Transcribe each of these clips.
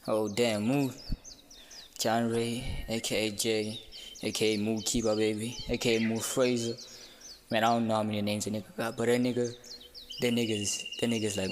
Oh damn, Mood. John Ray, aka J, aka Mood Keeper baby, aka Mood Fraser. Man, I don't know how many names a nigga got, but that nigga's like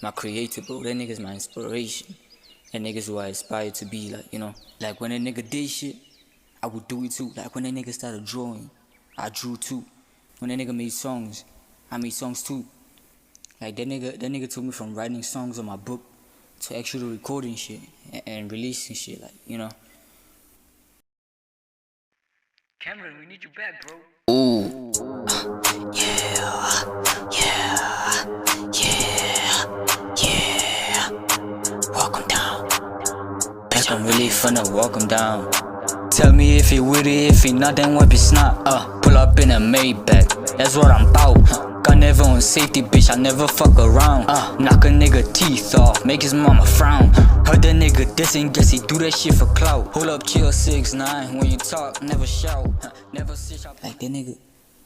my creator, bro. That nigga's my inspiration. That nigga's who I aspire to be, like, you know. Like when a nigga did shit, I would do it too. Like when that nigga started drawing, I drew too. When that nigga made songs, I made songs too. Like that nigga took me from writing songs on my book to actually recording shit and releasing shit, like, you know. Cameron, we need you back, bro. Ooh. Yeah. Welcome down. Bitch, I'm really finna walk him down. Tell me if he with it, if he not, then wipe his snot. Pull up in a Maybach, that's what I'm bout. Got never on safety, bitch, I never fuck around. Knock a nigga teeth off, make his mama frown. Heard that nigga dissing, guess he do that shit for clout. Hold up, chill 6ix9ine, when you talk, never shout. Never sit out. Like that nigga,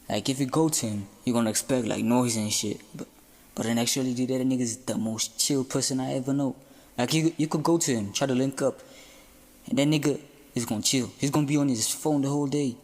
like if you go to him, you gonna expect like noise and shit. But in actuality, that nigga's the most chill person I ever know. Like you could go to him, try to link up, and that nigga is gonna chill. He's gonna be on his phone the whole day.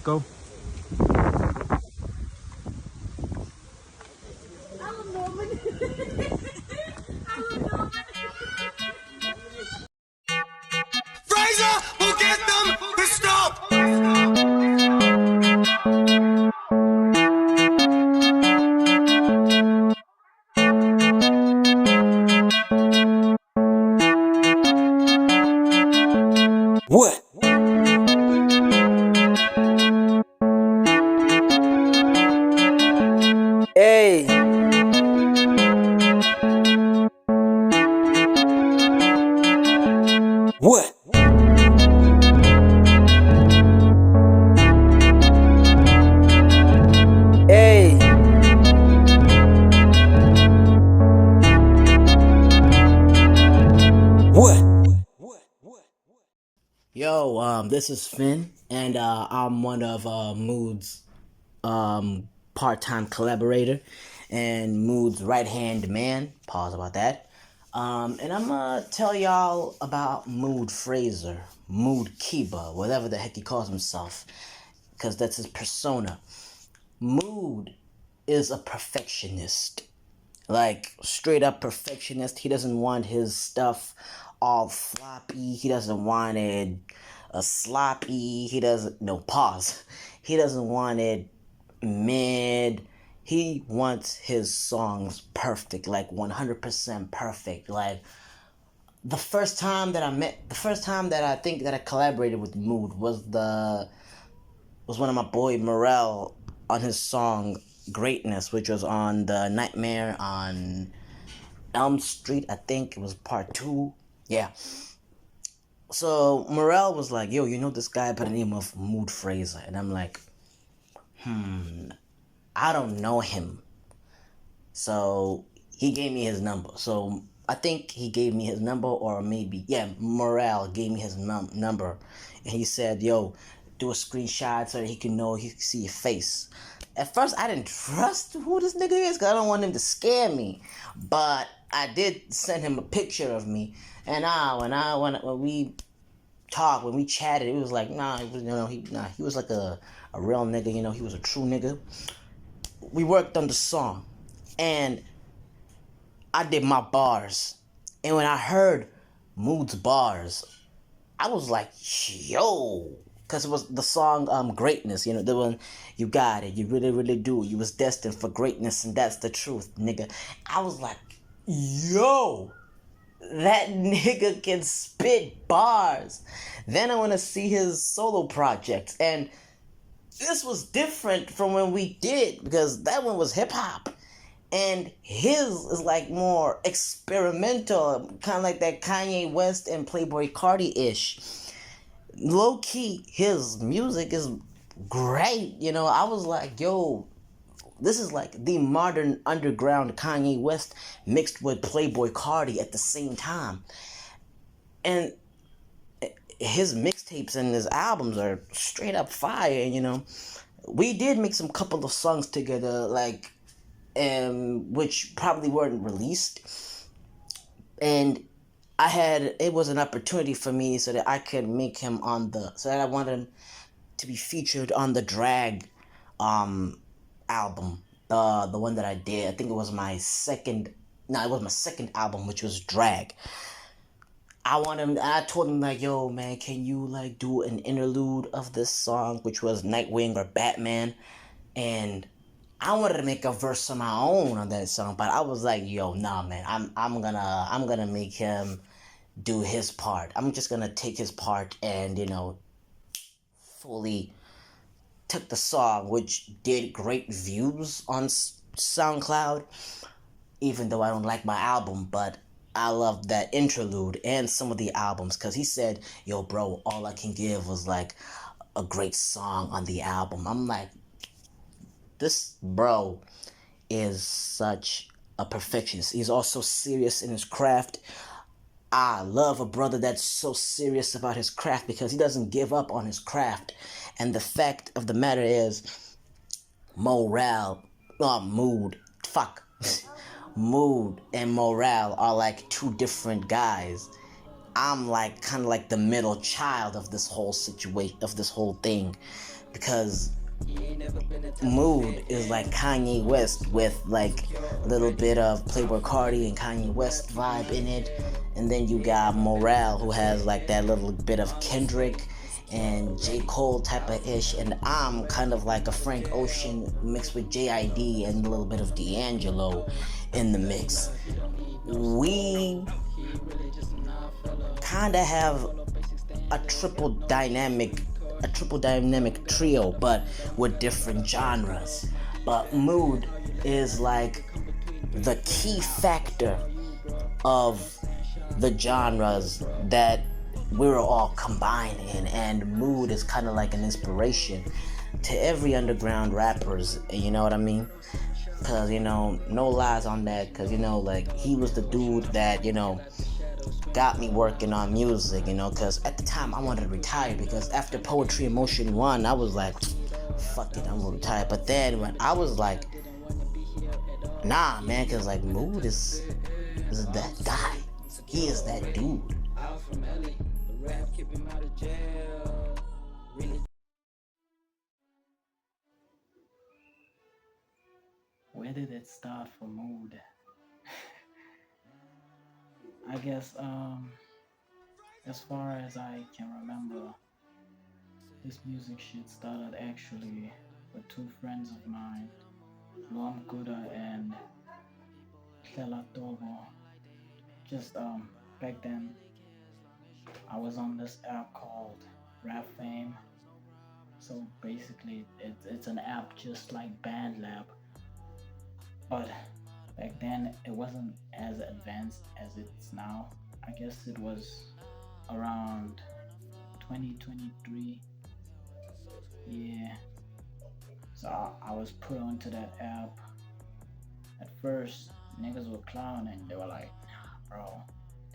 Go. Fraser will get them to stop. What? Hey. What? Hey. What? Yo, this is Finn, and I'm one of Mood's part-time collaborator and Mood's right-hand man. Pause about that. And I'm gonna tell y'all about Mood Fraser, Mood Kiba, whatever the heck he calls himself, because that's his persona. Mood is a perfectionist. Like, straight up perfectionist. He doesn't want his stuff all floppy. He doesn't want it sloppy. He doesn't, no, pause. He doesn't want it mid. He wants his songs perfect, like 100% perfect. Like, the first time that I collaborated with Mood was one of my boy Morel on his song Greatness, which was on the Nightmare on Elm Street. I think it was part 2. Yeah. So Morel was like, yo, you know this guy by the name of Mood Fraser? And I'm like, I don't know him. So he gave me his number. So I think he gave me his number, or maybe, yeah, Morel gave me his number. And he said, yo, do a screenshot so that he can see your face. At first, I didn't trust who this nigga is because I don't want him to scare me. But I did send him a picture of me. And when we talked, when we chatted, it was like, he was like a real nigga, he was a true nigga. We worked on the song, and I did my bars. And when I heard Mood's bars, I was like, yo, because it was the song Greatness, the one, you got it, you really, really do. You was destined for greatness, and that's the truth, nigga. I was like, yo, that nigga can spit bars. Then I want to see his solo projects, and this was different from when we did, because that one was hip-hop. And his is like more experimental, kind of like that Kanye West and Playboy Cardi ish. Low key, his music is great. You know, I was like, yo, this is like the modern underground Kanye West mixed with Playboy Cardi at the same time. And his mixtapes and his albums are straight up fire, you know. We did make some couple of songs together, like, which probably weren't released. And it was an opportunity for me so that I could make him so that I wanted him to be featured on the Drag album, the one that I did. I think it was my second. No, it was my second album, which was Drag. I told him like, yo, man, can you like do an interlude of this song, which was Nightwing or Batman, and I wanted to make a verse of my own on that song, but I was like, yo, nah, man, I'm gonna make him do his part. I'm just gonna take his part and fully took the song, which did great views on SoundCloud, even though I don't like my album, but I love that interlude and some of the albums, because he said, yo, bro, all I can give was like a great song on the album. I'm like, this bro is such a perfectionist. He's also serious in his craft. I love a brother that's so serious about his craft because he doesn't give up on his craft. And the fact of the matter is, Mood, fuck. Mood and Morale are like two different guys. I'm like kind of like the middle child of this whole situation, of this whole thing, because Mood is like Kanye West with like a little bit of Playboy Cardi and Kanye West vibe in it, and then you got Morale who has like that little bit of Kendrick and J. Cole type of ish, and I'm kind of like a Frank Ocean mixed with JID and a little bit of D'Angelo in the mix. We kind of have a triple dynamic trio, but with different genres. But Mood is like the key factor of the genres that we're all combined in, and Mood is kind of like an inspiration to every underground rappers, you know what I mean? Because, no lies on that, because, like, he was the dude that, got me working on music, because at the time I wanted to retire, because after Poetry in Motion 1, I was like, fuck it, I'm gonna retire. But then when I was like, nah, man, because, like, Mood is that guy. He is that dude. Where did it start for Mood? I guess as far as I can remember, this music shit started actually with two friends of mine, Luam Guda and Clela Togo. Just back then I was on this app called Rap Fame. So basically it's an app just like BandLab, but back then it wasn't as advanced as it's now. I guess it was around 2023. Yeah. So I was put onto that app. At first, niggas were clowning. They were like, nah, bro,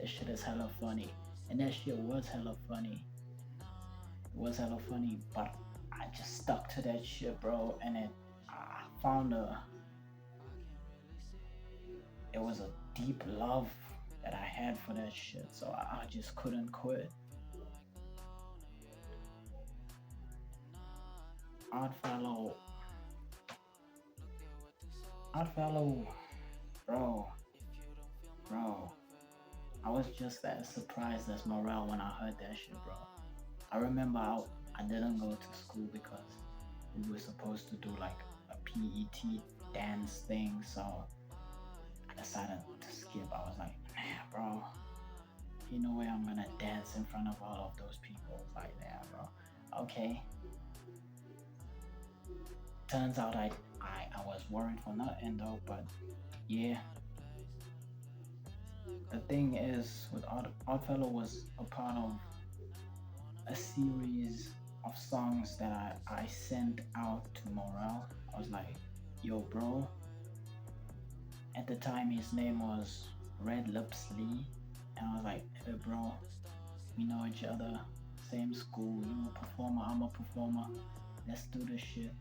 this shit is hella funny. And that shit was hella funny. It was hella funny, but I just stuck to that shit, bro. And I found it was a deep love that I had for that shit. So I just couldn't quit. Oddfellow, bro. I was just as surprised as Morale when I heard that shit, bro. I remember I didn't go to school because we were supposed to do like a PET dance thing, so I decided to skip. I was like, man, bro, you know where I'm gonna dance in front of all of those people? Like, yeah, bro. Okay. Turns out I was worried for nothing though. But yeah, the thing is, with Oddfellow was a part of a series of songs that I sent out to Morel. I was like, yo, bro. At the time, his name was Red Lips Lee. And I was like, hey, bro, we know each other, same school. You a performer, I'm a performer. Let's do this shit.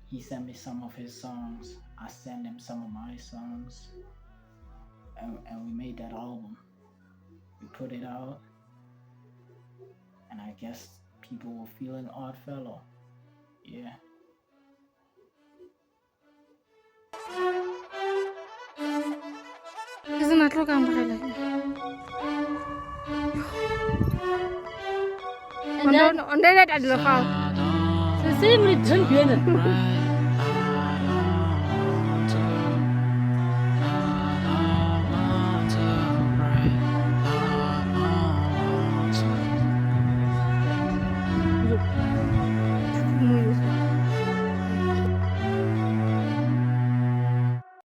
He sent me some of his songs. I sent him some of my songs. And we made that album. We put it out. And I guess people were feeling Oddfellow. Yeah. Isn't that look umbrella? And then On that at the so see me turn